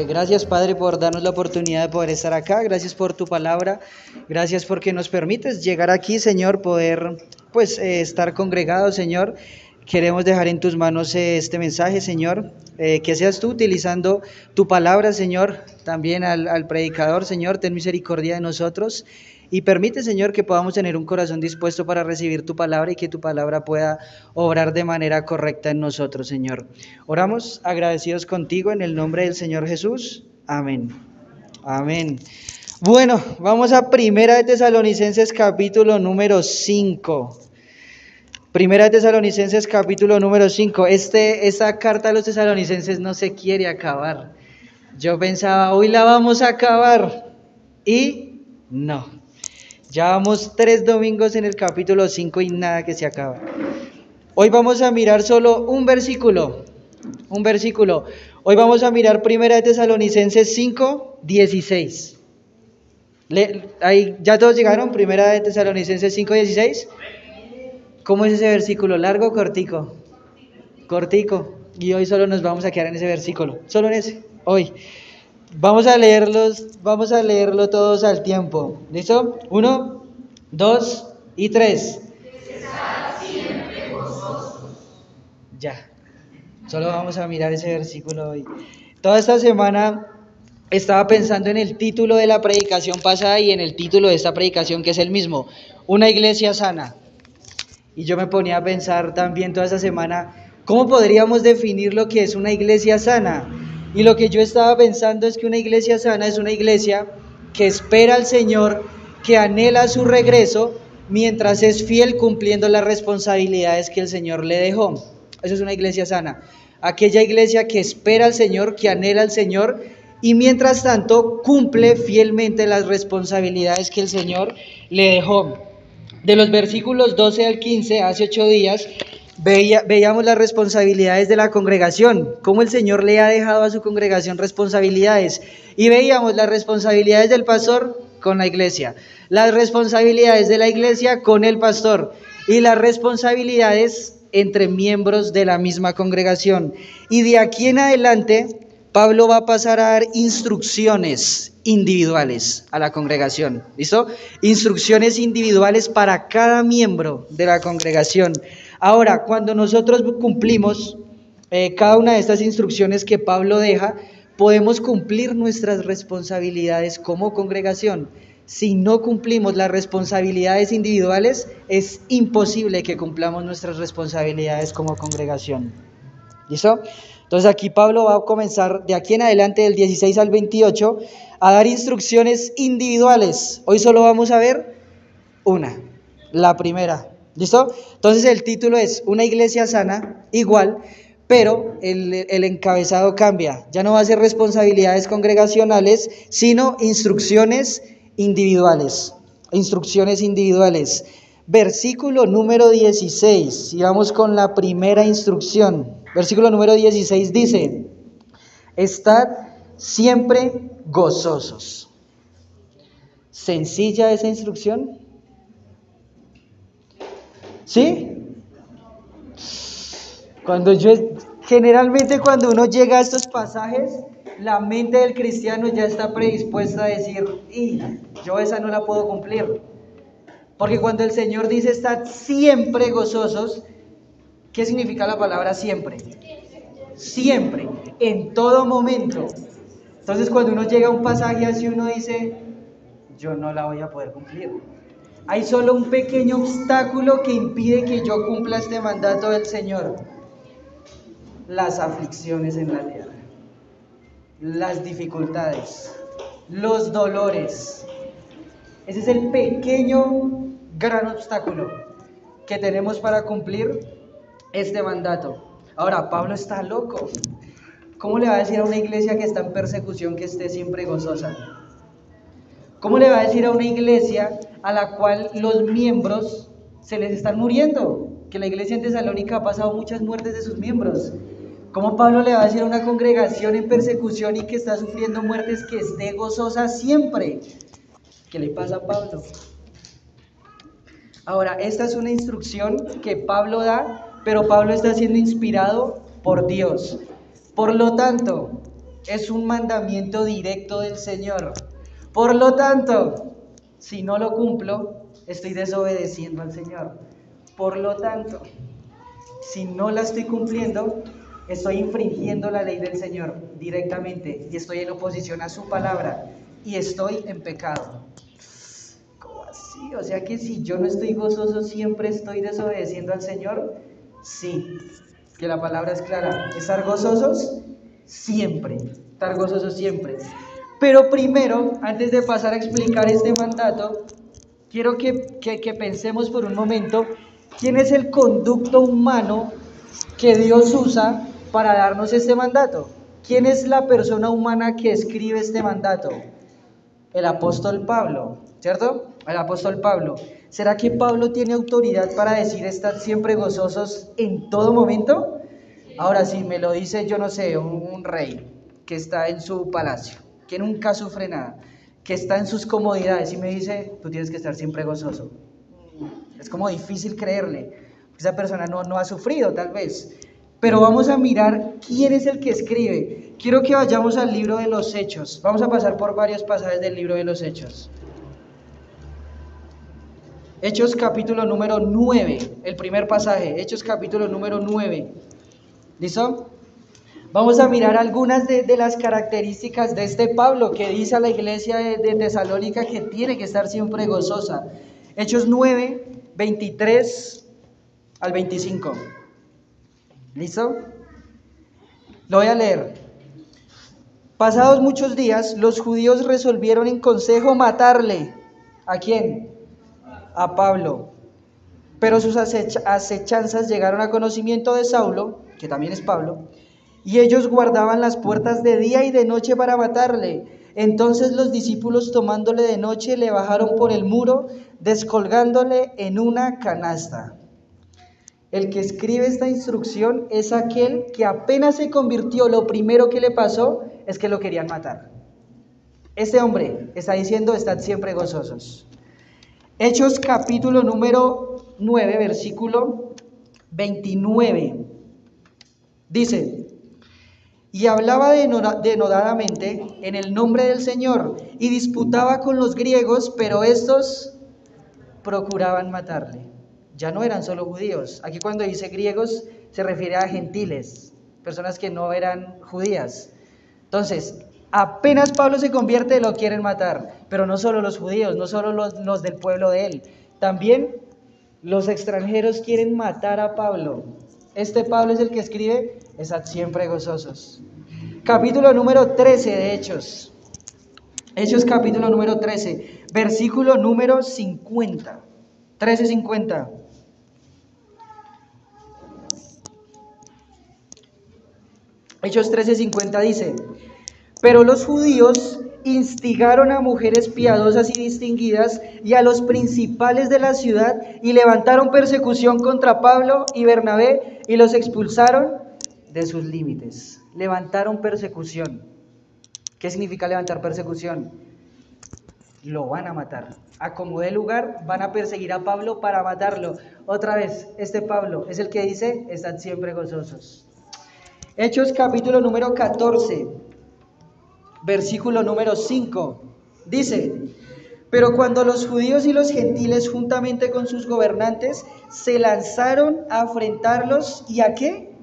Gracias, Padre, por darnos la oportunidad de poder estar acá. Gracias por tu palabra. Gracias porque nos permites llegar aquí, Señor, poder estar congregados, Señor. Queremos dejar en tus manos este mensaje, Señor. Que seas tú utilizando tu palabra, Señor. También al predicador, Señor, ten misericordia de nosotros. Y permite, Señor, que podamos tener un corazón dispuesto para recibir tu palabra y que tu palabra pueda obrar de manera correcta en nosotros, Señor. Oramos agradecidos contigo en el nombre del Señor Jesús. Amén. Amén. Bueno, vamos a Primera de Tesalonicenses capítulo número 5. Primera de Tesalonicenses capítulo número 5. Esta carta a los tesalonicenses no se quiere acabar. Yo pensaba, hoy la vamos a acabar. Y no. Ya vamos 3 domingos en el capítulo 5 y nada que se acaba. Hoy vamos a mirar solo un versículo. Hoy vamos a mirar Primera de Tesalonicenses 5, 16. Ahí, ¿ya todos llegaron? Primera de Tesalonicenses 5, 16. ¿Cómo es ese versículo? ¿Largo o cortico? Cortico. Y hoy solo nos vamos a quedar en ese versículo. Solo en ese. Hoy. Vamos a leerlo todos al tiempo. ¿Listo? 1, 2 y 3. Ya. Solo vamos a mirar ese versículo hoy. Toda esta semana estaba pensando en el título de la predicación pasada y en el título de esta predicación, que es el mismo: Una iglesia sana. Y yo me ponía a pensar también toda esta semana, ¿cómo podríamos definir lo que es una iglesia sana? Y lo que yo estaba pensando es que una iglesia sana es una iglesia que espera al Señor, que anhela su regreso, mientras es fiel cumpliendo las responsabilidades que el Señor le dejó. Eso es una iglesia sana. Aquella iglesia que espera al Señor, que anhela al Señor, y mientras tanto cumple fielmente las responsabilidades que el Señor le dejó. De los versículos 12 al 15, hace 8 días, veíamos las responsabilidades de la congregación, cómo el Señor le ha dejado a su congregación responsabilidades, y veíamos las responsabilidades del pastor con la iglesia, las responsabilidades de la iglesia con el pastor, y las responsabilidades entre miembros de la misma congregación. Y de aquí en adelante, Pablo va a pasar a dar instrucciones individuales a la congregación, ¿listo? Instrucciones individuales para cada miembro de la congregación. Ahora, cuando nosotros cumplimos cada una de estas instrucciones que Pablo deja, podemos cumplir nuestras responsabilidades como congregación. Si no cumplimos las responsabilidades individuales, es imposible que cumplamos nuestras responsabilidades como congregación. ¿Listo? Entonces aquí Pablo va a comenzar de aquí en adelante, del 16 al 28, a dar instrucciones individuales. Hoy solo vamos a ver una, la primera. ¿Listo? Entonces el título es Una iglesia sana, igual, pero el encabezado cambia. Ya no va a ser responsabilidades congregacionales, sino instrucciones individuales. Instrucciones individuales. Versículo número 16. Y vamos con la primera instrucción. Versículo número 16 dice: estad siempre gozosos. ¿Sencilla esa instrucción? ¿Sí? Generalmente cuando uno llega a estos pasajes, la mente del cristiano ya está predispuesta a decir, yo esa no la puedo cumplir. Porque cuando el Señor dice estad siempre gozosos, ¿qué significa la palabra siempre? Siempre, en todo momento. Entonces cuando uno llega a un pasaje así, uno dice, yo no la voy a poder cumplir. Hay solo un pequeño obstáculo que impide que yo cumpla este mandato del Señor: las aflicciones en la tierra, las dificultades, los dolores. Ese es el pequeño, gran obstáculo que tenemos para cumplir este mandato. Ahora, Pablo está loco. ¿Cómo le va a decir a una iglesia que está en persecución que esté siempre gozosa? ¿Cómo le va a decir a una iglesia a la cual los miembros se les están muriendo? Que la iglesia en Tesalónica ha pasado muchas muertes de sus miembros. ¿Cómo Pablo le va a decir a una congregación en persecución y que está sufriendo muertes que esté gozosa siempre? ¿Qué le pasa a Pablo? Ahora, esta es una instrucción que Pablo da, pero Pablo está siendo inspirado por Dios. Por lo tanto, es un mandamiento directo del Señor. Por lo tanto, si no lo cumplo, estoy desobedeciendo al Señor. Por lo tanto, si no la estoy cumpliendo, estoy infringiendo la ley del Señor directamente y estoy en oposición a su palabra y estoy en pecado. ¿Cómo así? O sea que si yo no estoy gozoso, siempre estoy desobedeciendo al Señor. Sí, que la palabra es clara. Estar gozosos siempre. Estar gozosos siempre. Pero primero, antes de pasar a explicar este mandato, quiero que pensemos por un momento quién es el conducto humano que Dios usa para darnos este mandato. ¿Quién es la persona humana que escribe este mandato? El apóstol Pablo, ¿cierto? El apóstol Pablo. ¿Será que Pablo tiene autoridad para decir estad siempre gozosos en todo momento? Ahora, si me lo dice, yo no sé, un rey que está en su palacio, que nunca sufre nada, que está en sus comodidades y me dice, tú tienes que estar siempre gozoso. Es como difícil creerle. Esa persona no ha sufrido, tal vez. Pero vamos a mirar quién es el que escribe. Quiero que vayamos al libro de los Hechos. Vamos a pasar por varios pasajes del libro de los Hechos. Hechos capítulo número 9, el primer pasaje. Hechos capítulo número 9. ¿Listo? Vamos a mirar algunas de las características de este Pablo que dice a la iglesia de Tesalónica que tiene que estar siempre gozosa. Hechos 9, 23 al 25. ¿Listo? Lo voy a leer. Pasados muchos días, los judíos resolvieron en consejo matarle. ¿A quién? A Pablo. Pero sus acechanzas llegaron a conocimiento de Saulo, que también es Pablo, y ellos guardaban las puertas de día y de noche para matarle. Entonces los discípulos, tomándole de noche, le bajaron por el muro, descolgándole en una canasta. El que escribe esta instrucción es aquel que apenas se convirtió, lo primero que le pasó es que lo querían matar. Este hombre está diciendo, estad siempre gozosos. Hechos capítulo número 9, versículo 29. Dice, y hablaba denodadamente en el nombre del Señor y disputaba con los griegos, pero estos procuraban matarle. Ya no eran solo judíos. Aquí cuando dice griegos se refiere a gentiles, personas que no eran judías. Entonces, apenas Pablo se convierte, lo quieren matar. Pero no solo los judíos, no solo los del pueblo de él. También los extranjeros quieren matar a Pablo. Este Pablo es el que escribe, estad siempre gozosos. Capítulo número 13 de Hechos. Hechos capítulo número 13, versículo número 50. 13:50. Hechos 13:50 dice, pero los judíos instigaron a mujeres piadosas y distinguidas y a los principales de la ciudad y levantaron persecución contra Pablo y Bernabé y los expulsaron de sus límites. Levantaron persecución. ¿Qué significa levantar persecución? Lo van a matar. A como dé lugar, van a perseguir a Pablo para matarlo. Otra vez, este Pablo es el que dice, estad siempre gozosos. Hechos capítulo número 14, versículo número 5, dice, pero cuando los judíos y los gentiles juntamente con sus gobernantes se lanzaron a afrentarlos, ¿y a qué?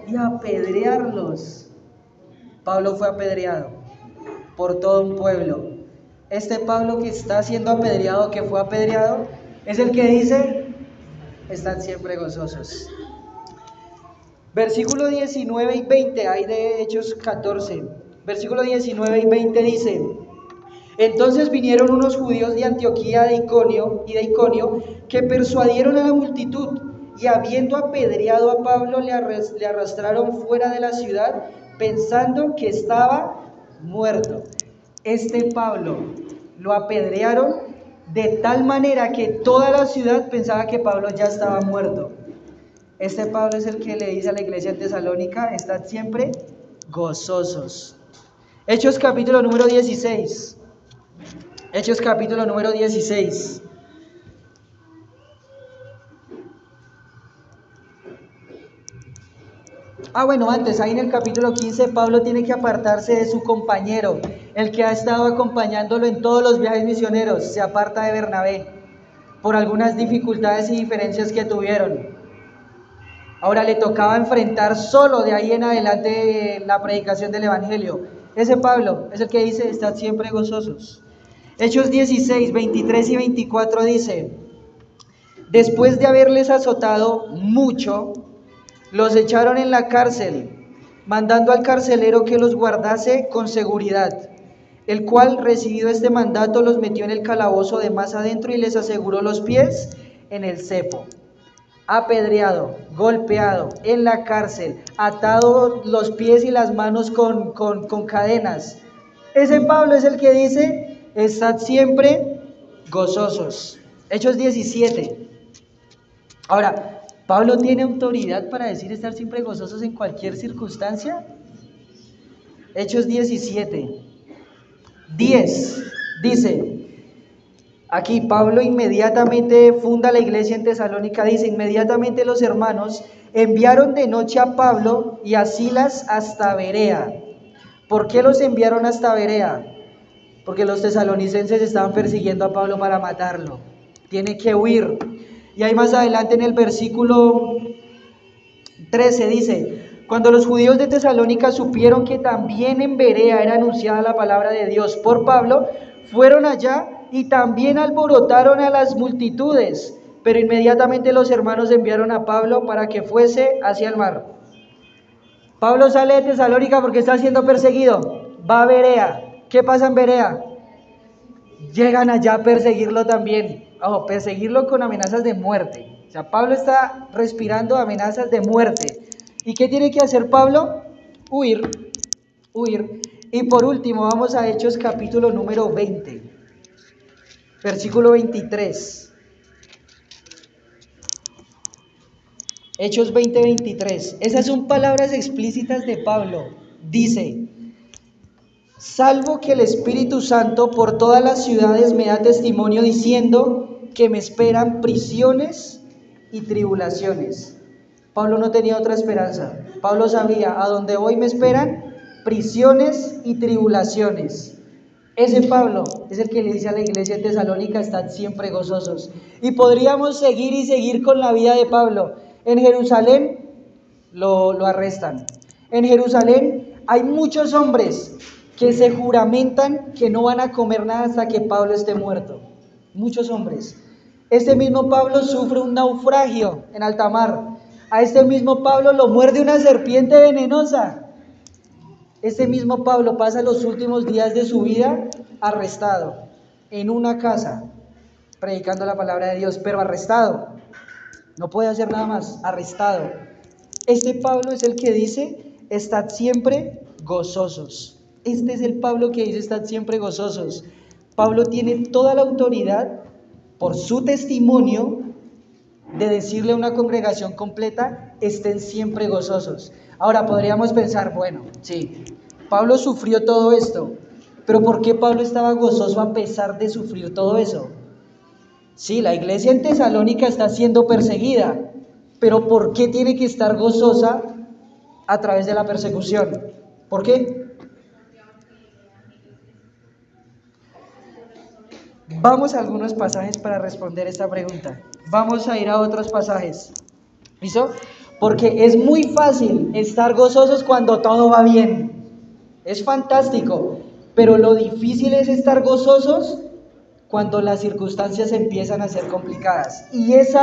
Y a apedrearlos. Pablo fue apedreado por todo un pueblo. Este Pablo que está siendo apedreado, que fue apedreado, es el que dice, están siempre gozosos. Versículo 19 y 20, hay de Hechos 14, versículo 19 y 20 dice, entonces vinieron unos judíos de Antioquía y de Iconio, que persuadieron a la multitud, y habiendo apedreado a Pablo, le arrastraron fuera de la ciudad, pensando que estaba muerto. Este Pablo lo apedrearon de tal manera que toda la ciudad pensaba que Pablo ya estaba muerto. Este Pablo es el que le dice a la iglesia en Tesalónica, estad siempre gozosos. Hechos capítulo número 16. Hechos capítulo número 16. Bueno, antes, ahí en el capítulo 15, Pablo tiene que apartarse de su compañero, el que ha estado acompañándolo en todos los viajes misioneros, se aparta de Bernabé por algunas dificultades y diferencias que tuvieron. Ahora le tocaba enfrentar solo de ahí en adelante la predicación del Evangelio. Ese Pablo es el que dice, estad siempre gozosos. Hechos 16, 23 y 24 dice, después de haberles azotado mucho, los echaron en la cárcel, mandando al carcelero que los guardase con seguridad, el cual, recibido este mandato, los metió en el calabozo de más adentro y les aseguró los pies en el cepo. Apedreado, golpeado, en la cárcel, atado los pies y las manos con cadenas. Ese Pablo es el que dice, estad siempre gozosos. Hechos 17. Ahora, ¿Pablo tiene autoridad para decir estar siempre gozosos en cualquier circunstancia? Hechos 17. 10 dice, aquí Pablo inmediatamente funda la iglesia en Tesalónica, dice, inmediatamente los hermanos enviaron de noche a Pablo y a Silas hasta Berea. ¿Por qué los enviaron hasta Berea? Porque los tesalonicenses estaban persiguiendo a Pablo para matarlo. Tiene que huir. Y ahí más adelante en el versículo 13 dice, cuando los judíos de Tesalónica supieron que también en Berea era anunciada la palabra de Dios por Pablo, fueron allá y también alborotaron a las multitudes, pero inmediatamente los hermanos enviaron a Pablo para que fuese hacia el mar. Pablo sale de Tesalónica porque está siendo perseguido, va a Berea. ¿Qué pasa en Berea? Llegan allá a perseguirlo también, perseguirlo con amenazas de muerte. O sea, Pablo está respirando amenazas de muerte. ¿Y qué tiene que hacer Pablo? Huir. Y por último, vamos a Hechos capítulo número 20, versículo 23. Hechos 20, 23. Esas son palabras explícitas de Pablo. Dice, salvo que el Espíritu Santo por todas las ciudades me da testimonio diciendo que me esperan prisiones y tribulaciones. Pablo no tenía otra esperanza. Pablo sabía, a donde voy me esperan prisiones y tribulaciones. Ese Pablo es el que le dice a la iglesia de Tesalónica, estad siempre gozosos. Y podríamos seguir y seguir con la vida de Pablo. En Jerusalén lo arrestan. En Jerusalén hay muchos hombres que se juramentan que no van a comer nada hasta que Pablo esté muerto. Muchos hombres. Este mismo Pablo sufre un naufragio en alta mar. A este mismo Pablo lo muerde una serpiente venenosa. Este mismo Pablo pasa los últimos días de su vida arrestado en una casa, predicando la palabra de Dios, pero arrestado. No puede hacer nada más, arrestado. Este Pablo es el que dice, estad siempre gozosos. Este es el Pablo que dice, estad siempre gozosos. Pablo tiene toda la autoridad por su testimonio de decirle a una congregación completa, estén siempre gozosos. Ahora podríamos pensar, bueno, sí, Pablo sufrió todo esto, pero ¿por qué Pablo estaba gozoso a pesar de sufrir todo eso? Sí, la iglesia en Tesalónica está siendo perseguida, pero ¿por qué tiene que estar gozosa a través de la persecución? ¿Por qué? Vamos a algunos pasajes para responder esta pregunta. Vamos a ir a otros pasajes. ¿Listo? Porque es muy fácil estar gozosos cuando todo va bien. Es fantástico. Pero lo difícil es estar gozosos cuando las circunstancias empiezan a ser complicadas. Y es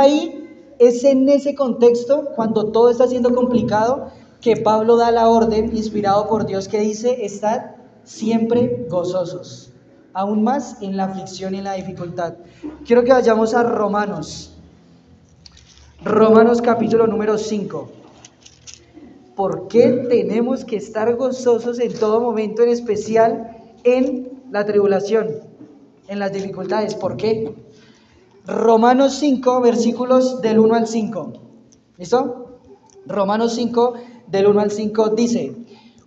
en ese contexto, cuando todo está siendo complicado, que Pablo da la orden, inspirado por Dios, que dice, estad siempre gozosos. Aún más en la aflicción y en la dificultad. Quiero que vayamos a Romanos capítulo número 5. ¿Por qué tenemos que estar gozosos en todo momento, en especial en la tribulación, en las dificultades? ¿Por qué? Romanos 5, versículos del 1 al 5. ¿Listo? Romanos 5, del 1 al 5 dice,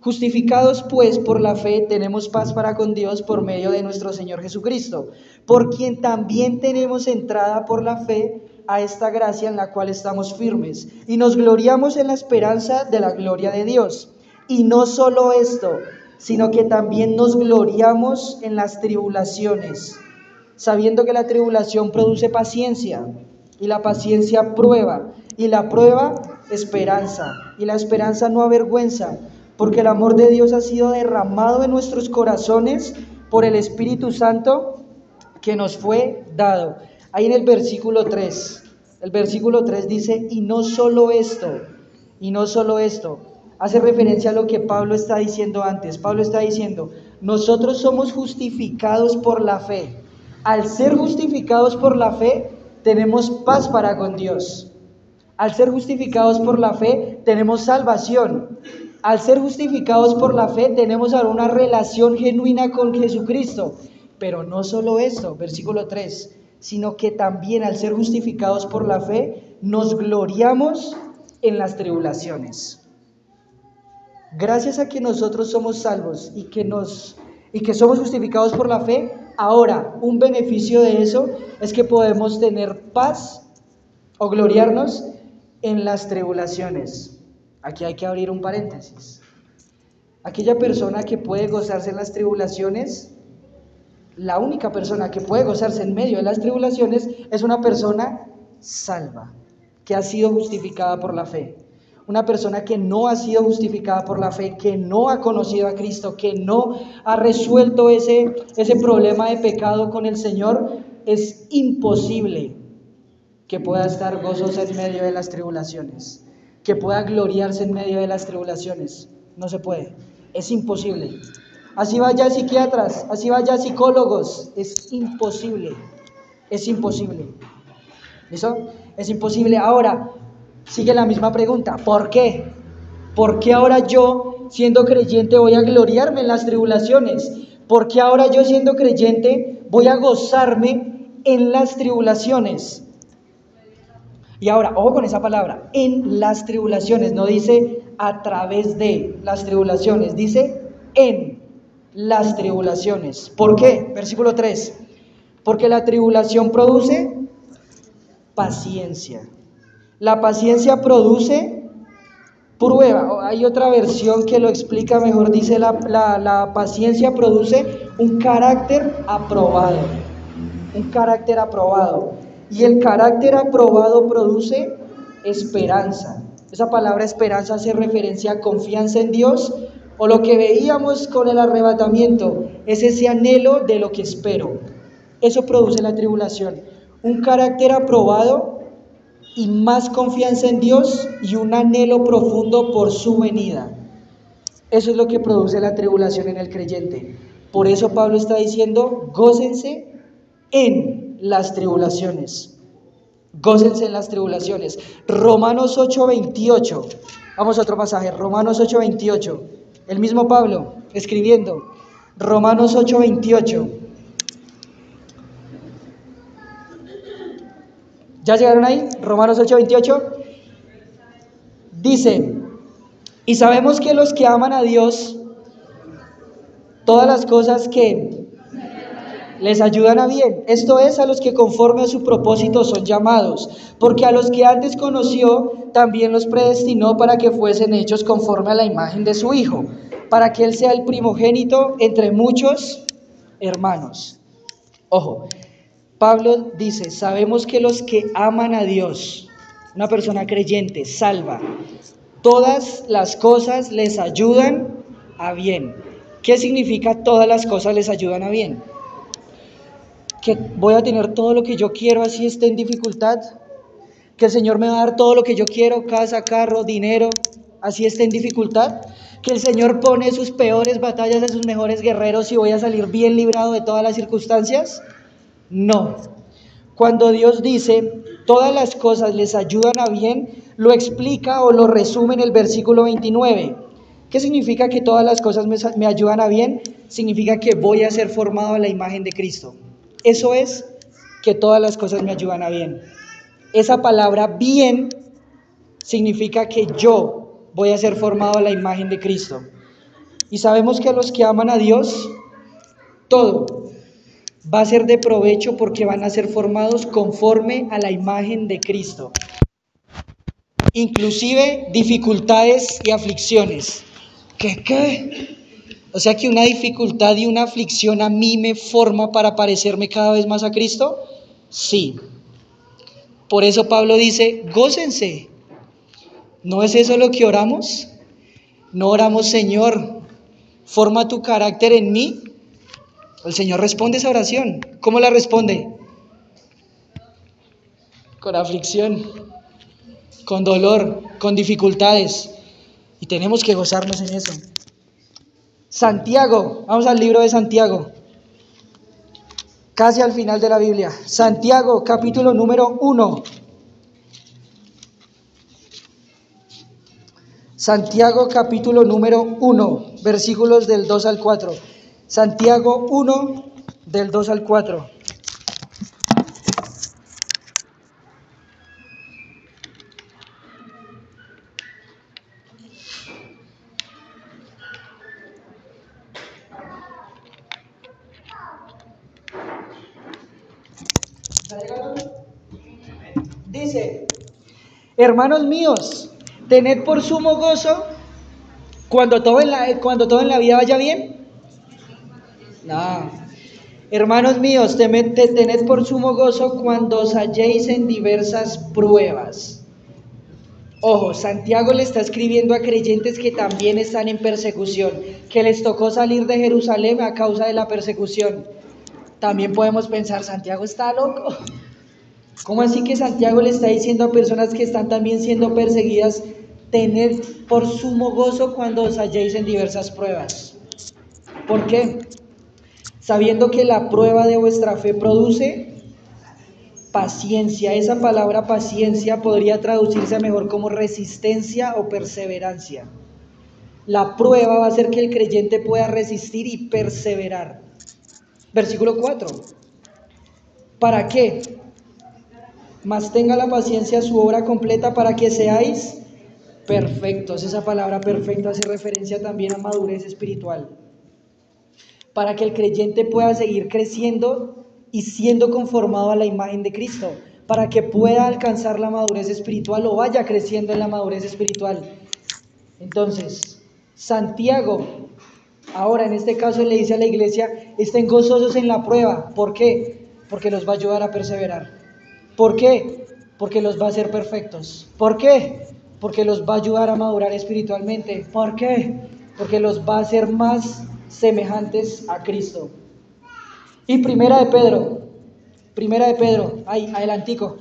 justificados pues por la fe tenemos paz para con Dios por medio de nuestro Señor Jesucristo, por quien también tenemos entrada por la fe a esta gracia en la cual estamos firmes y nos gloriamos en la esperanza de la gloria de Dios. Y no solo esto, sino que también nos gloriamos en las tribulaciones, sabiendo que la tribulación produce paciencia, y la paciencia prueba, y la prueba esperanza, y la esperanza no avergüenza, porque el amor de Dios ha sido derramado en nuestros corazones por el Espíritu Santo que nos fue dado. Ahí en el versículo 3 dice, y no solo esto, hace referencia a lo que Pablo está diciendo antes. Pablo está diciendo, nosotros somos justificados por la fe. Al ser justificados por la fe, tenemos paz para con Dios. Al ser justificados por la fe, tenemos salvación. Al ser justificados por la fe, tenemos ahora una relación genuina con Jesucristo. Pero no solo esto, versículo 3, sino que también al ser justificados por la fe, nos gloriamos en las tribulaciones. Gracias a que nosotros somos salvos y que somos justificados por la fe, ahora un beneficio de eso es que podemos tener paz o gloriarnos en las tribulaciones. Aquí hay que abrir un paréntesis. Aquella persona que puede gozarse en las tribulaciones, la única persona que puede gozarse en medio de las tribulaciones es una persona salva, que ha sido justificada por la fe. Una persona que no ha sido justificada por la fe, que no ha conocido a Cristo, que no ha resuelto ese problema de pecado con el Señor, es imposible que pueda estar gozosa en medio de las tribulaciones, que pueda gloriarse en medio de las tribulaciones. No se puede, es imposible. Así vaya a psiquiatras, así vaya a psicólogos, es imposible. ¿Listo? Es imposible. Ahora, sigue la misma pregunta, ¿por qué? ¿Por qué ahora yo, siendo creyente, voy a gloriarme en las tribulaciones? ¿Por qué ahora yo, siendo creyente, voy a gozarme en las tribulaciones? Y ahora, ojo con esa palabra, en las tribulaciones, no dice a través de las tribulaciones, dice en las tribulaciones. ¿Por qué? Versículo 3, porque la tribulación produce paciencia. La paciencia produce prueba. Hay otra versión que lo explica mejor, dice la paciencia produce un carácter aprobado. Un carácter aprobado. Y el carácter aprobado produce esperanza. Esa palabra esperanza hace referencia a confianza en Dios, o lo que veíamos con el arrebatamiento, es ese anhelo de lo que espero. Eso produce la tribulación. Un carácter aprobado y más confianza en Dios y un anhelo profundo por su venida. Eso es lo que produce la tribulación en el creyente. Por eso Pablo está diciendo, gócense en las tribulaciones. Gócense en las tribulaciones. Romanos 8:28. Vamos a otro pasaje. Romanos 8:28. El mismo Pablo escribiendo. Romanos 8:28. ¿Ya llegaron ahí? Romanos 8:28. Dice, y sabemos que los que aman a Dios, todas las cosas que les ayudan a bien, esto es, a los que conforme a su propósito son llamados, porque a los que antes conoció, también los predestinó para que fuesen hechos conforme a la imagen de su Hijo, para que Él sea el primogénito entre muchos hermanos. Ojo, Pablo dice, sabemos que los que aman a Dios, una persona creyente, salva, todas las cosas les ayudan a bien. ¿Qué significa todas las cosas les ayudan a bien? Que voy a tener todo lo que yo quiero así esté en dificultad, que el Señor me va a dar todo lo que yo quiero, casa, carro, dinero, así esté en dificultad, que el Señor pone sus peores batallas de sus mejores guerreros y voy a salir bien librado de todas las circunstancias. No. Cuando Dios dice todas las cosas les ayudan a bien, lo explica o lo resume en el versículo 29. ¿Qué significa que todas las cosas me ayudan a bien? Significa que voy a ser formado a la imagen de Cristo. Eso es que todas las cosas me ayudan a bien. Esa palabra bien significa que yo voy a ser formado a la imagen de Cristo. Y sabemos que a los que aman a Dios, todo va a ser de provecho porque van a ser formados conforme a la imagen de Cristo. Inclusive dificultades y aflicciones. ¿Qué? O sea que una dificultad y una aflicción a mí me forma para parecerme cada vez más a Cristo. Sí. Por eso Pablo dice, gócense. ¿No es eso lo que oramos? No oramos, Señor, forma tu carácter en mí. El Señor responde esa oración. ¿Cómo la responde? Con aflicción, con dolor, con dificultades. Y tenemos que gozarnos en eso. Santiago, vamos al libro de Santiago. Casi al final de la Biblia. Santiago, capítulo número 1. Santiago, capítulo número 1, versículos del 2 al 4. Santiago 1, del 2 al 4. Dice, hermanos míos, tened por sumo gozo cuando todo en la vida vaya bien. No. Hermanos míos, tened por sumo gozo cuando os halléis en diversas pruebas. Ojo, Santiago le está escribiendo a creyentes que también están en persecución, que les tocó salir de Jerusalén a causa de la persecución. También podemos pensar, Santiago está loco. ¿Cómo así que Santiago le está diciendo a personas que están también siendo perseguidas, tened por sumo gozo cuando os halléis en diversas pruebas? ¿Por qué? Sabiendo que la prueba de vuestra fe produce paciencia. Esa palabra paciencia podría traducirse mejor como resistencia o perseverancia. La prueba va a hacer que el creyente pueda resistir y perseverar. Versículo 4. ¿Para qué? Mas tenga la paciencia su obra completa para que seáis perfectos. Esa palabra perfecto hace referencia también a madurez espiritual. Para que el creyente pueda seguir creciendo y siendo conformado a la imagen de Cristo, para que pueda alcanzar la madurez espiritual o vaya creciendo en la madurez espiritual. Entonces, Santiago, ahora en este caso le dice a la iglesia, estén gozosos en la prueba. ¿Por qué? Porque los va a ayudar a perseverar. ¿Por qué? Porque los va a hacer perfectos. ¿Por qué? Porque los va a ayudar a madurar espiritualmente. ¿Por qué? Porque los va a hacer más semejantes a Cristo. Y Primera de Pedro, ahí, adelantico.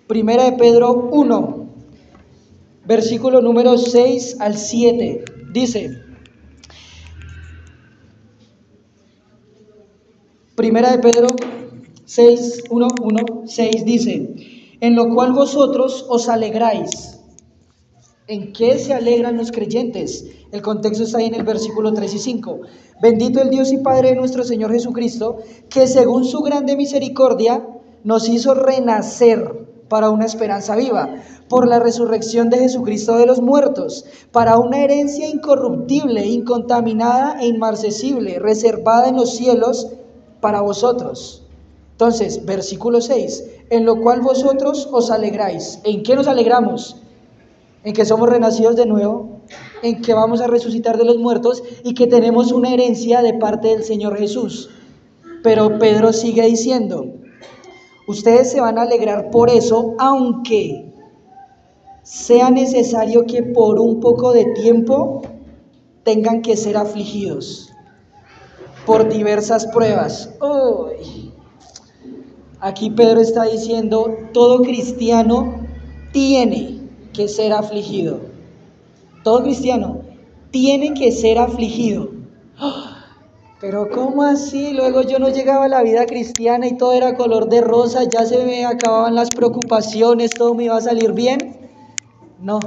Primera de Pedro 1, versículo número 6 al 7, dice, Primera de Pedro 6, 1, 6 dice, en lo cual vosotros os alegráis. ¿En qué se alegran los creyentes? El contexto está ahí en el versículo 3 y 5. Bendito el Dios y Padre de nuestro Señor Jesucristo, que según su grande misericordia nos hizo renacer para una esperanza viva, por la resurrección de Jesucristo de los muertos, para una herencia incorruptible, incontaminada e inmarcesible, reservada en los cielos para vosotros. Entonces, versículo 6, en lo cual vosotros os alegráis. ¿En qué nos alegramos? En que somos renacidos de nuevo, en que vamos a resucitar de los muertos y que tenemos una herencia de parte del Señor Jesús. Pero Pedro sigue diciendo, ustedes se van a alegrar por eso, aunque sea necesario que por un poco de tiempo tengan que ser afligidos por diversas pruebas. Uy. Aquí Pedro está diciendo, todo cristiano tiene que ser afligido. Todo cristiano tiene que ser afligido. Pero ¿cómo así? Luego yo no llegaba a la vida cristiana y todo era color de rosa, ya se me acababan las preocupaciones, todo me iba a salir bien. No.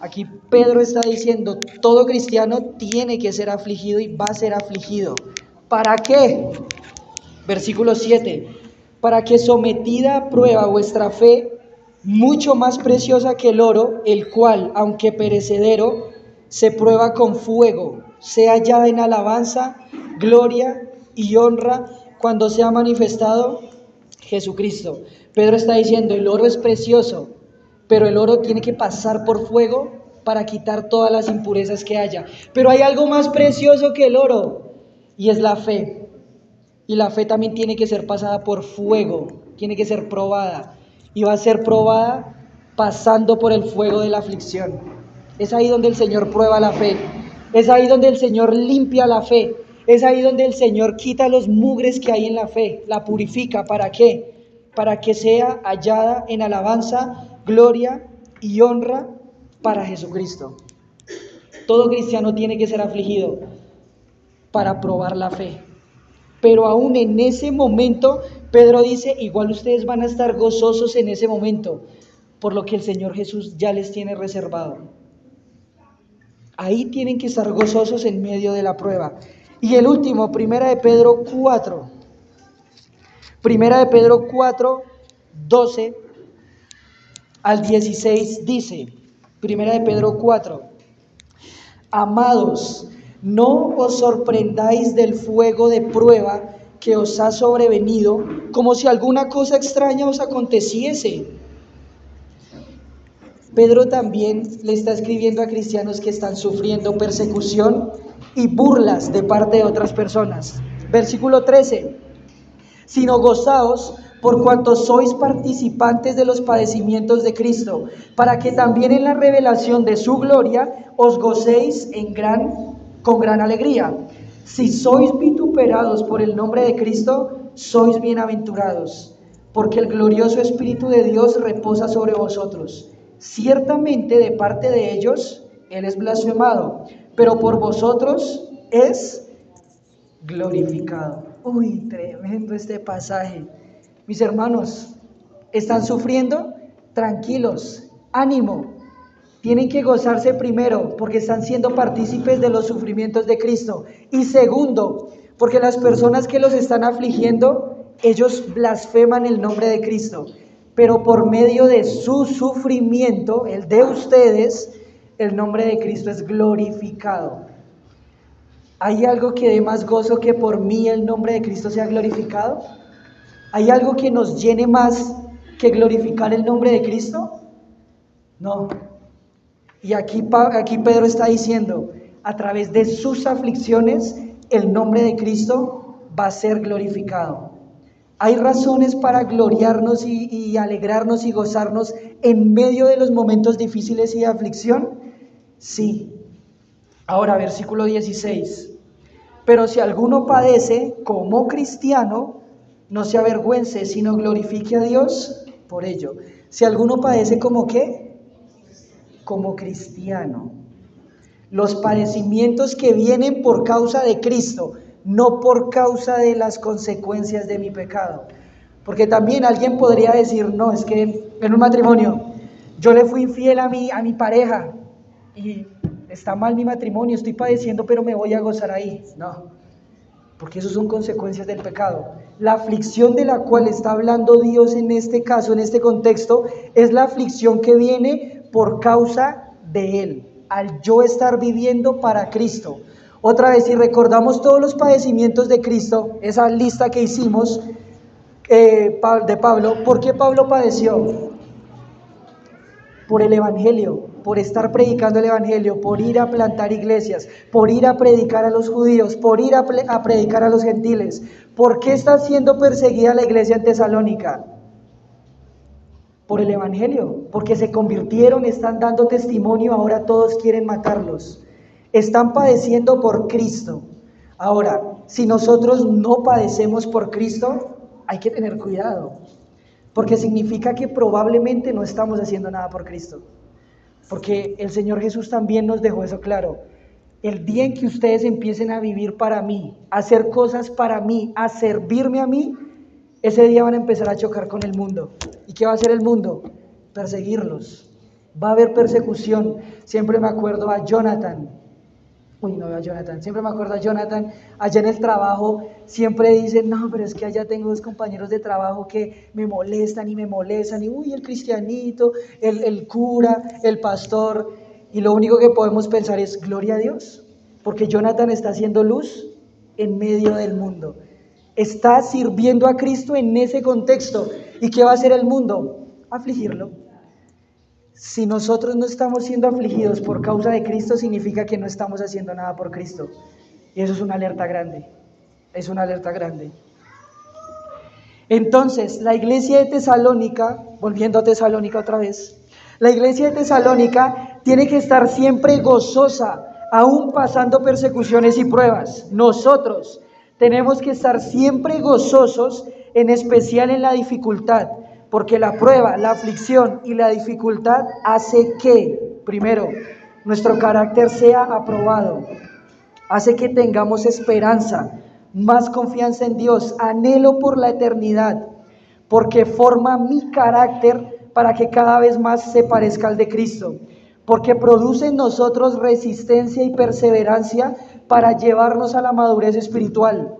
Aquí Pedro está diciendo, todo cristiano tiene que ser afligido y va a ser afligido. ¿Para qué? Versículo 7. Para que sometida a prueba vuestra fe, mucho más preciosa que el oro, el cual, aunque perecedero, se prueba con fuego, sea hallada en alabanza, gloria y honra cuando sea manifestado Jesucristo. Pedro está diciendo, el oro es precioso, pero el oro tiene que pasar por fuego para quitar todas las impurezas que haya. Pero hay algo más precioso que el oro, y es la fe. Y la fe también tiene que ser pasada por fuego, tiene que ser probada. Y va a ser probada pasando por el fuego de la aflicción. Es ahí donde el Señor prueba la fe. Es ahí donde el Señor limpia la fe. Es ahí donde el Señor quita los mugres que hay en la fe, la purifica. ¿Para qué? Para que sea hallada en alabanza, gloria y honra para Jesucristo. Todo cristiano tiene que ser afligido para probar la fe. Pero aún en ese momento, Pedro dice, igual ustedes van a estar gozosos en ese momento, por lo que el Señor Jesús ya les tiene reservado. Ahí tienen que estar gozosos en medio de la prueba. Y el último, Primera de Pedro 4. Primera de Pedro 4, 12 al 16 dice, Primera de Pedro 4, amados, no os sorprendáis del fuego de prueba que os ha sobrevenido, como si alguna cosa extraña os aconteciese. Pedro también le está escribiendo a cristianos que están sufriendo persecución y burlas de parte de otras personas. Versículo 13, sino gozaos por cuanto sois participantes de los padecimientos de Cristo, para que también en la revelación de su gloria os gocéis con gran alegría. Si sois vituperados por el nombre de Cristo, sois bienaventurados, porque el glorioso Espíritu de Dios reposa sobre vosotros. Ciertamente de parte de ellos Él es blasfemado, pero por vosotros es glorificado. Uy, tremendo este pasaje. Mis hermanos, ¿están sufriendo? Tranquilos, ánimo. Tienen que gozarse primero porque están siendo partícipes de los sufrimientos de Cristo. Y segundo, porque las personas que los están afligiendo, ellos blasfeman el nombre de Cristo. Pero por medio de su sufrimiento, el de ustedes, el nombre de Cristo es glorificado. ¿Hay algo que dé más gozo que por mí el nombre de Cristo sea glorificado? ¿Hay algo que nos llene más que glorificar el nombre de Cristo? No. Y aquí Pedro está diciendo, a través de sus aflicciones, el nombre de Cristo va a ser glorificado. ¿Hay razones para gloriarnos y alegrarnos y gozarnos en medio de los momentos difíciles y de aflicción? Sí. Ahora, versículo 16. Pero si alguno padece como cristiano, no se avergüence, sino glorifique a Dios por ello. Si alguno padece como ¿qué? Como cristiano. Los padecimientos que vienen por causa de Cristo, no por causa de las consecuencias de mi pecado. Porque también alguien podría decir, no, es que en un matrimonio, yo le fui infiel a mi pareja y está mal mi matrimonio, estoy padeciendo, pero me voy a gozar ahí. No, porque eso son consecuencias del pecado. La aflicción de la cual está hablando Dios en este caso, en este contexto, es la aflicción que viene por causa de Él, al yo estar viviendo para Cristo. Otra vez, si recordamos todos los padecimientos de Cristo, esa lista que hicimos de Pablo, ¿por qué Pablo padeció? Por el Evangelio, por estar predicando el Evangelio, por ir a plantar iglesias, por ir a predicar a los judíos, por ir a predicar a los gentiles. ¿Por qué está siendo perseguida la iglesia en Tesalónica? Por el Evangelio, porque se convirtieron, están dando testimonio, ahora todos quieren matarlos. Están padeciendo por Cristo. Ahora, si nosotros no padecemos por Cristo, hay que tener cuidado, porque significa que probablemente no estamos haciendo nada por Cristo. Porque el Señor Jesús también nos dejó eso claro. El día en que ustedes empiecen a vivir para mí, a hacer cosas para mí, a servirme a mí, ese día van a empezar a chocar con el mundo. ¿Y qué va a hacer el mundo? Perseguirlos. Va a haber persecución. Siempre me acuerdo a Jonathan. Siempre me acuerdo a Jonathan, allá en el trabajo, siempre dicen, no, pero es que allá tengo dos compañeros de trabajo que me molestan, y uy, el cristianito, el cura, el pastor, y lo único que podemos pensar es, gloria a Dios, porque Jonathan está haciendo luz en medio del mundo. Está sirviendo a Cristo en ese contexto. ¿Y qué va a hacer el mundo? Afligirlo. Si nosotros no estamos siendo afligidos por causa de Cristo, significa que no estamos haciendo nada por Cristo. Y eso es una alerta grande. Es una alerta grande. Entonces, la iglesia de Tesalónica, volviendo a Tesalónica otra vez, la iglesia de Tesalónica tiene que estar siempre gozosa, aún pasando persecuciones y pruebas. Nosotros tenemos que estar siempre gozosos, en especial en la dificultad, porque la prueba, la aflicción y la dificultad hace que, primero, nuestro carácter sea aprobado, hace que tengamos esperanza, más confianza en Dios, anhelo por la eternidad, porque forma mi carácter para que cada vez más se parezca al de Cristo, porque produce en nosotros resistencia y perseverancia para llevarnos a la madurez espiritual,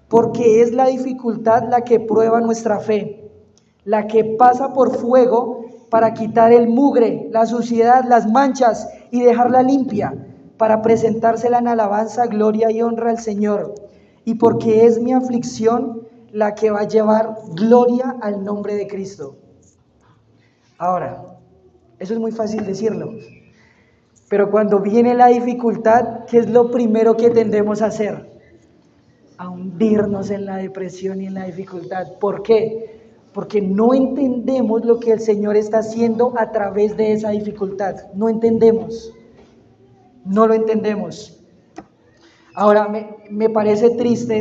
porque es la dificultad la que prueba nuestra fe, la que pasa por fuego para quitar el mugre, la suciedad, las manchas y dejarla limpia, para presentársela en alabanza, gloria y honra al Señor, y porque es mi aflicción la que va a llevar gloria al nombre de Cristo. Ahora, eso es muy fácil decirlo, pero cuando viene la dificultad, ¿qué es lo primero que tendemos a hacer? A hundirnos en la depresión y en la dificultad. ¿Por qué? Porque no entendemos lo que el Señor está haciendo a través de esa dificultad. No entendemos. No lo entendemos. Ahora, me parece triste.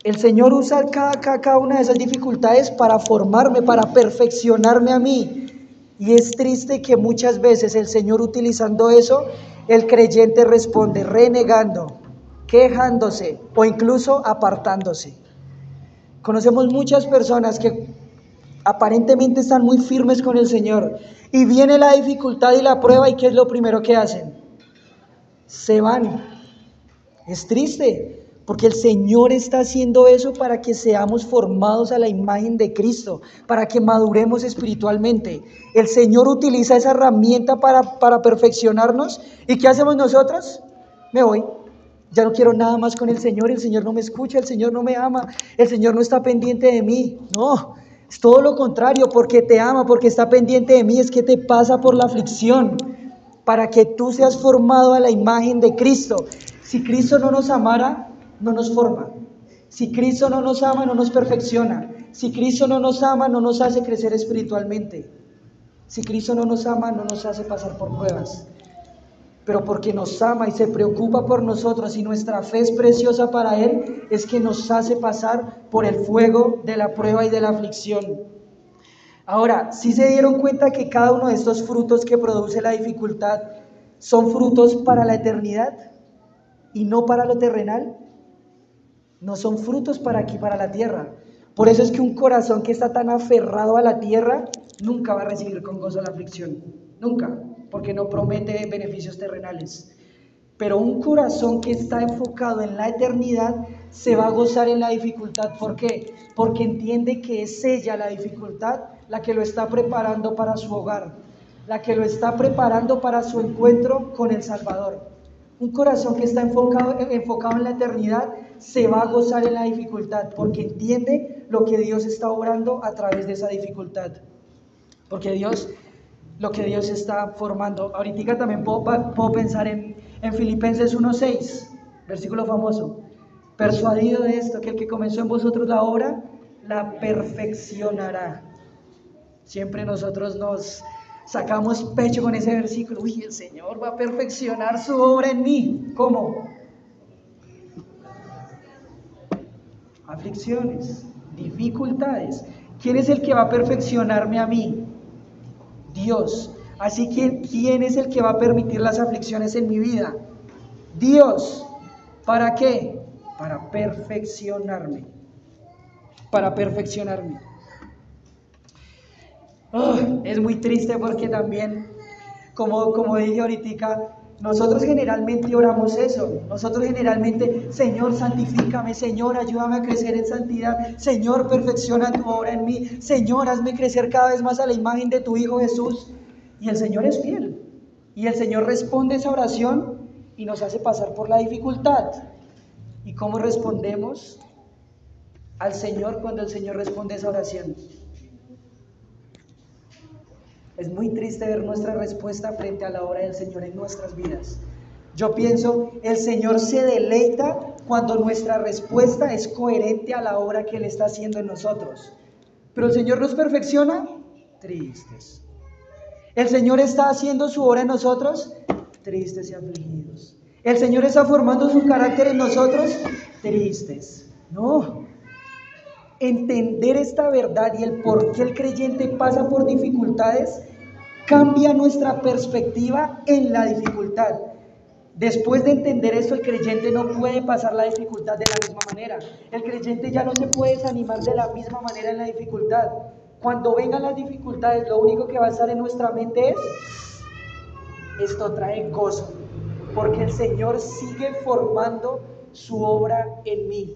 El Señor usa cada una de esas dificultades para formarme, para perfeccionarme a mí. Y es triste que muchas veces el Señor, utilizando eso, el creyente responde renegando, quejándose o incluso apartándose. Conocemos muchas personas que aparentemente están muy firmes con el Señor y viene la dificultad y la prueba, y ¿qué es lo primero que hacen? Se van. Es triste, porque el Señor está haciendo eso para que seamos formados a la imagen de Cristo, para que maduremos espiritualmente. El Señor utiliza esa herramienta para perfeccionarnos. ¿Y qué hacemos nosotros? Me voy. Ya no quiero nada más con el Señor no me escucha, el Señor no me ama, el Señor no está pendiente de mí. No, es todo lo contrario, porque te ama, porque está pendiente de mí, es que te pasa por la aflicción, para que tú seas formado a la imagen de Cristo. Si Cristo no nos amara, no nos forma. Si Cristo no nos ama, no nos perfecciona. Si Cristo no nos ama, no nos hace crecer espiritualmente. Si Cristo no nos ama, no nos hace pasar por pruebas. Pero porque nos ama y se preocupa por nosotros y nuestra fe es preciosa para Él, es que nos hace pasar por el fuego de la prueba y de la aflicción. Ahora, ¿sí se dieron cuenta que cada uno de estos frutos que produce la dificultad son frutos para la eternidad y no para lo terrenal? No son frutos para aquí, para la tierra. Por eso es que un corazón que está tan aferrado a la tierra nunca va a recibir con gozo la aflicción. Nunca, porque no promete beneficios terrenales. Pero un corazón que está enfocado en la eternidad se va a gozar en la dificultad. ¿Por qué? Porque entiende que es ella, la dificultad, la que lo está preparando para su hogar, la que lo está preparando para su encuentro con el Salvador. Un corazón que está enfocado en la eternidad se va a gozar en la dificultad, porque entiende lo que Dios está obrando a través de esa dificultad. Porque lo que Dios está formando. Ahorita también puedo pensar en Filipenses 1:6, versículo famoso. Persuadido de esto, que el que comenzó en vosotros la obra, la perfeccionará. Siempre nosotros nos sacamos pecho con ese versículo. Uy, el Señor va a perfeccionar su obra en mí. ¿Cómo? Aflicciones, dificultades. ¿Quién es el que va a perfeccionarme a mí? Dios. Así que, ¿quién es el que va a permitir las aflicciones en mi vida? Dios. ¿Para qué? Para perfeccionarme. Para perfeccionarme. Es muy triste porque también, como dije ahorita, nosotros generalmente oramos eso. Nosotros generalmente, Señor, santifícame, Señor, ayúdame a crecer en santidad, Señor, perfecciona tu obra en mí, Señor, hazme crecer cada vez más a la imagen de tu Hijo Jesús. Y el Señor es fiel. Y el Señor responde esa oración y nos hace pasar por la dificultad. ¿Y cómo respondemos al Señor cuando el Señor responde esa oración? Es muy triste ver nuestra respuesta frente a la obra del Señor en nuestras vidas. Yo pienso, el Señor se deleita cuando nuestra respuesta es coherente a la obra que Él está haciendo en nosotros. Pero el Señor nos perfecciona, tristes. El Señor está haciendo su obra en nosotros, tristes y afligidos. El Señor está formando su carácter en nosotros, tristes. No. Entender esta verdad y el por qué el creyente pasa por dificultades cambia nuestra perspectiva en la dificultad. Después de entender esto, el creyente no puede pasar la dificultad de la misma manera. El creyente ya no se puede desanimar de la misma manera en la dificultad. Cuando vengan las dificultades, lo único que va a estar en nuestra mente es: esto trae gozo, porque el Señor sigue formando su obra en mí.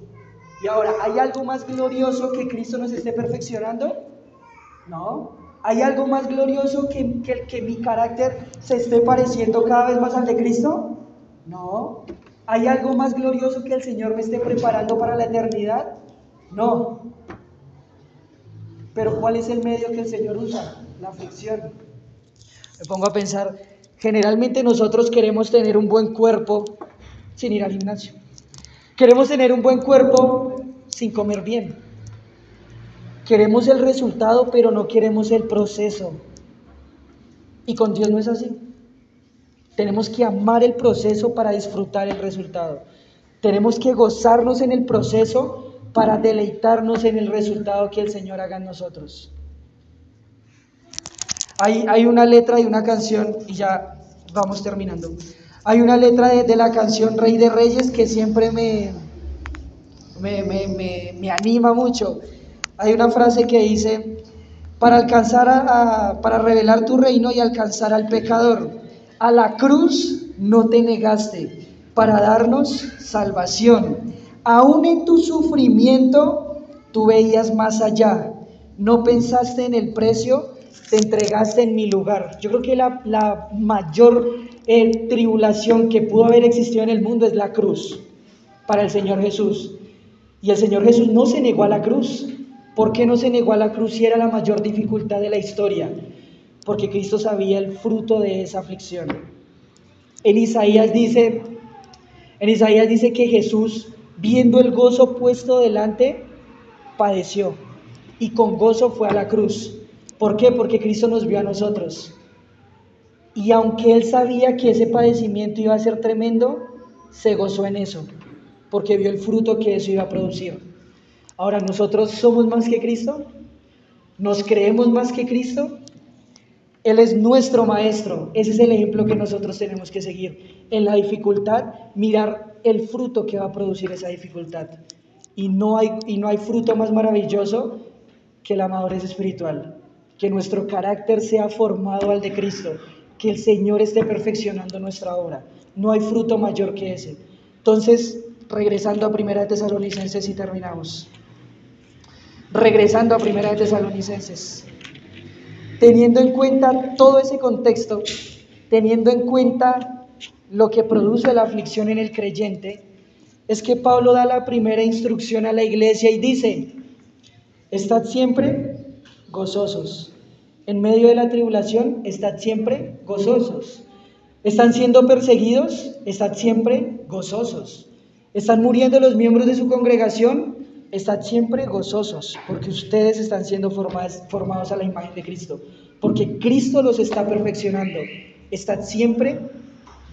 Y ahora, ¿hay algo más glorioso que Cristo nos esté perfeccionando? No. ¿Hay algo más glorioso que mi carácter se esté pareciendo cada vez más al de Cristo? No. ¿Hay algo más glorioso que el Señor me esté preparando para la eternidad? No. Pero ¿cuál es el medio que el Señor usa? La aflicción. Me pongo a pensar, generalmente nosotros queremos tener un buen cuerpo sin ir al gimnasio. Queremos tener un buen cuerpo sin comer bien. Queremos el resultado, pero no queremos el proceso. Y con Dios no es así. Tenemos que amar el proceso para disfrutar el resultado. Tenemos que gozarnos en el proceso para deleitarnos en el resultado que el Señor haga en nosotros. Hay una letra de una canción, y ya vamos terminando. Hay una letra de la canción Rey de Reyes que siempre me anima mucho. Hay una frase que dice: para revelar tu reino y alcanzar al pecador, a la cruz no te negaste para darnos salvación. Aún en tu sufrimiento tú veías más allá, no pensaste en el precio, te entregaste en mi lugar. Yo creo que la mayor tribulación que pudo haber existido en el mundo es la cruz para el Señor Jesús. Y el Señor Jesús no se negó a la cruz. ¿Por qué no se negó a la cruz si era la mayor dificultad de la historia? Porque Cristo sabía el fruto de esa aflicción. En Isaías dice que Jesús, viendo el gozo puesto delante, padeció y con gozo fue a la cruz. ¿Por qué? Porque Cristo nos vio a nosotros. Y aunque Él sabía que ese padecimiento iba a ser tremendo, se gozó en eso, porque vio el fruto que eso iba a producir. Ahora, ¿nosotros somos más que Cristo? ¿Nos creemos más que Cristo? Él es nuestro maestro. Ese es el ejemplo que nosotros tenemos que seguir. En la dificultad, mirar el fruto que va a producir esa dificultad. Y no hay fruto más maravilloso que la madurez espiritual. Que nuestro carácter sea formado al de Cristo. Que el Señor esté perfeccionando nuestra obra. No hay fruto mayor que ese. Entonces, regresando a 1 Tesalonicenses y terminamos. Regresando a 1 Tesalonicenses. Teniendo en cuenta todo ese contexto, teniendo en cuenta lo que produce la aflicción en el creyente, es que Pablo da la primera instrucción a la iglesia y dice: estad siempre gozosos. En medio de la tribulación, estad siempre gozosos. ¿Están siendo perseguidos? Estad siempre gozosos. ¿Están muriendo los miembros de su congregación? Estad siempre gozosos, porque ustedes están siendo formados a la imagen de Cristo, porque Cristo los está perfeccionando. Estad siempre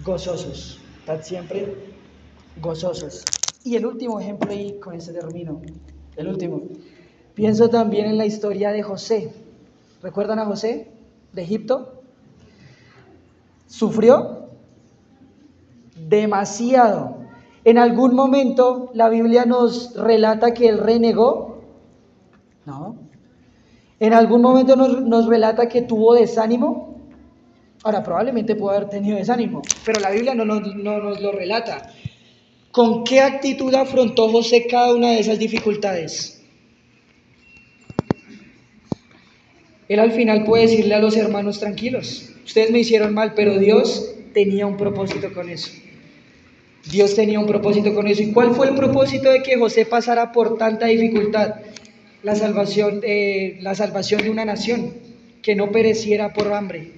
gozosos. Estad siempre gozosos. Y el último ejemplo, y con este termino, el último. Pienso también en la historia de José. ¿Recuerdan a José de Egipto? Sufrió demasiado. En algún momento la Biblia nos relata que él renegó. No. En algún momento nos relata que tuvo desánimo. Ahora, probablemente pudo haber tenido desánimo, pero la Biblia no nos lo relata. ¿Con qué actitud afrontó José cada una de esas dificultades? Él al final puede decirle a los hermanos: tranquilos, ustedes me hicieron mal, pero Dios tenía un propósito con eso. Dios tenía un propósito con eso. ¿Y cuál fue el propósito de que José pasara por tanta dificultad? La salvación de una nación, que no pereciera por hambre.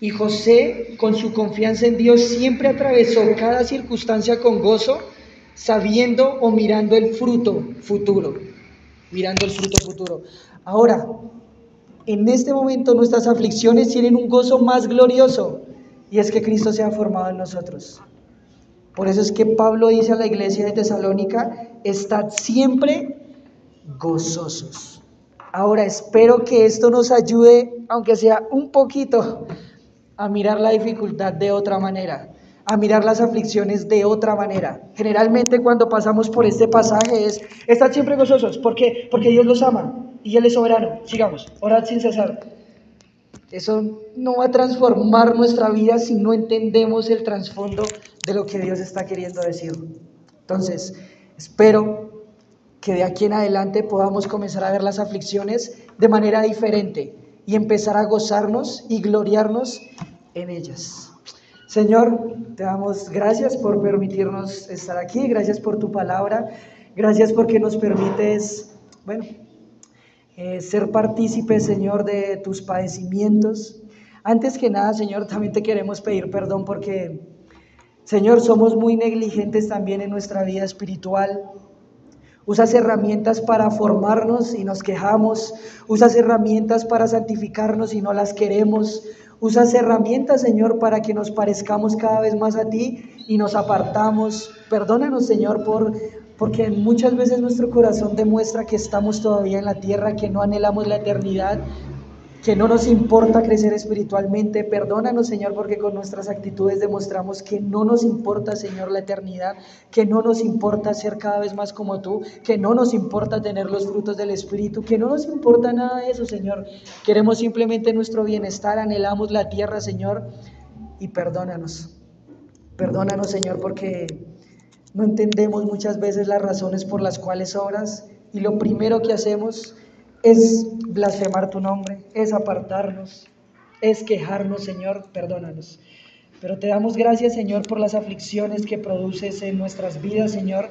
Y José, con su confianza en Dios, siempre atravesó cada circunstancia con gozo, sabiendo o mirando el fruto futuro. Mirando el fruto futuro. Ahora, en este momento nuestras aflicciones tienen un gozo más glorioso, y es que Cristo se ha formado en nosotros. Por eso es que Pablo dice a la iglesia de Tesalónica: estad siempre gozosos. Ahora, espero que esto nos ayude, aunque sea un poquito, a mirar la dificultad de otra manera, a mirar las aflicciones de otra manera. Generalmente cuando pasamos por este pasaje es: estad siempre gozosos. ¿Por qué? Porque Dios los ama y Él es soberano. Sigamos, orad sin cesar. Eso no va a transformar nuestra vida si no entendemos el trasfondo de lo que Dios está queriendo decir. Entonces, espero que de aquí en adelante podamos comenzar a ver las aflicciones de manera diferente y empezar a gozarnos y gloriarnos en ellas. Señor, te damos gracias por permitirnos estar aquí, gracias por tu palabra, gracias porque nos permites, ser partícipes, Señor, de tus padecimientos. Antes que nada, Señor, también te queremos pedir perdón porque, Señor, somos muy negligentes también en nuestra vida espiritual. Usas herramientas para formarnos y nos quejamos. Usas herramientas para santificarnos y no las queremos. Usas herramientas, Señor, para que nos parezcamos cada vez más a ti y nos apartamos. Perdónanos, Señor, porque muchas veces nuestro corazón demuestra que estamos todavía en la tierra, que no anhelamos la eternidad, que no nos importa crecer espiritualmente. Perdónanos, Señor, porque con nuestras actitudes demostramos que no nos importa, Señor, la eternidad, que no nos importa ser cada vez más como tú, que no nos importa tener los frutos del Espíritu, que no nos importa nada de eso, Señor. Queremos simplemente nuestro bienestar, anhelamos la tierra, Señor, y perdónanos. Perdónanos, Señor, porque no entendemos muchas veces las razones por las cuales obras, y lo primero que hacemos es blasfemar tu nombre, es apartarnos, es quejarnos, Señor, perdónanos. Pero te damos gracias, Señor, por las aflicciones que produces en nuestras vidas, Señor.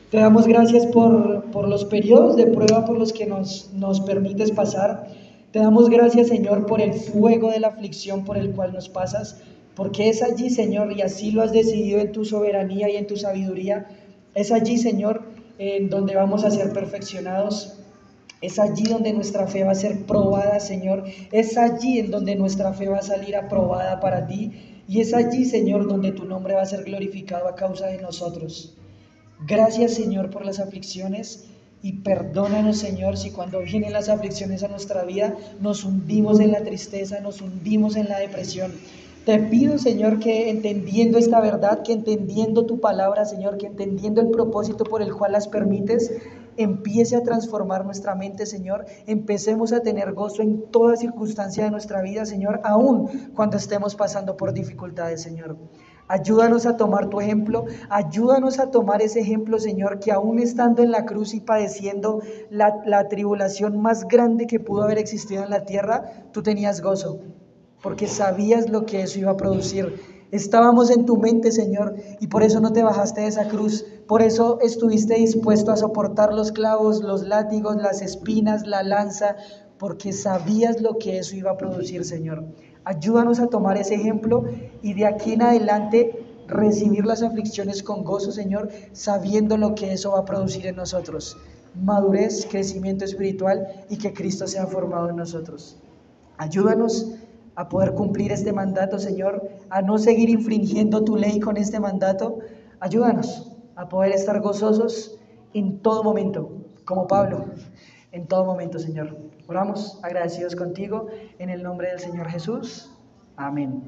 Te damos gracias por los periodos de prueba por los que nos permites pasar. Te damos gracias, Señor, por el fuego de la aflicción por el cual nos pasas, porque es allí, Señor, y así lo has decidido en tu soberanía y en tu sabiduría. Es allí, Señor, en donde vamos a ser perfeccionados. Es allí donde nuestra fe va a ser probada, Señor. Es allí en donde nuestra fe va a salir aprobada para ti. Y es allí, Señor, donde tu nombre va a ser glorificado a causa de nosotros. Gracias, Señor, por las aflicciones. Y perdónanos, Señor, si cuando vienen las aflicciones a nuestra vida nos hundimos en la tristeza, nos hundimos en la depresión. Te pido, Señor, que entendiendo esta verdad, que entendiendo tu palabra, Señor, que entendiendo el propósito por el cual las permites, empiece a transformar nuestra mente, Señor. Empecemos a tener gozo en toda circunstancia de nuestra vida, Señor, aún cuando estemos pasando por dificultades, Señor. Ayúdanos a tomar tu ejemplo, ayúdanos a tomar ese ejemplo, Señor, que aún estando en la cruz y padeciendo la tribulación más grande que pudo haber existido en la tierra, tú tenías gozo, porque sabías lo que eso iba a producir. Estábamos en tu mente, Señor, y por eso no te bajaste de esa cruz, por eso estuviste dispuesto a soportar los clavos, los látigos, las espinas, la lanza, porque sabías lo que eso iba a producir, Señor. Ayúdanos a tomar ese ejemplo y de aquí en adelante recibir las aflicciones con gozo, Señor, sabiendo lo que eso va a producir en nosotros. Madurez, crecimiento espiritual y que Cristo sea formado en nosotros. Ayúdanos a poder cumplir este mandato, Señor, a no seguir infringiendo tu ley con este mandato. Ayúdanos a poder estar gozosos en todo momento, como Pablo, en todo momento, Señor. Oramos agradecidos contigo en el nombre del Señor Jesús. Amén.